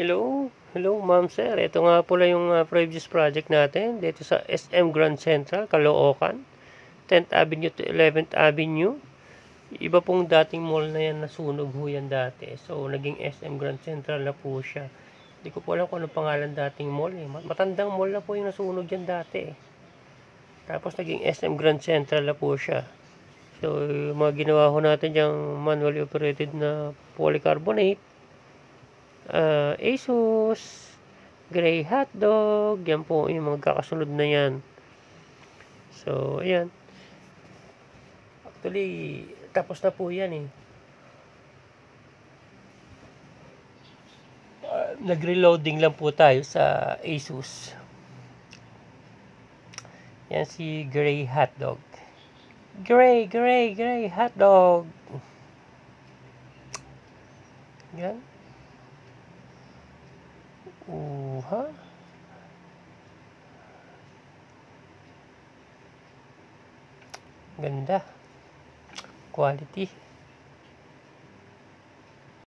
Hello ma'am sir. Ito nga pala yung previous project natin dito sa SM Grand Central, Caloocan, 10th Avenue to 11th Avenue. Iba pong dating mall na yan, nasunog ho yan dati. So, naging SM Grand Central na po siya. Hindi ko po alam kung anong pangalan dating mall eh. Matandang mall na po yung nasunog yan dati eh. Tapos naging SM Grand Central na po siya. So, yung mga ginawa ho natin yung manually operated na polycarbonate, Asus, Gray Hotdog, yan po yung mga kakasunod na yan. So, ayan. Actually, tapos na po yan eh. Nag-reloading lang po tayo sa Asus. Yan si Gray Hotdog. Gray Hotdog. Yan. Ha? Ganda. Quality.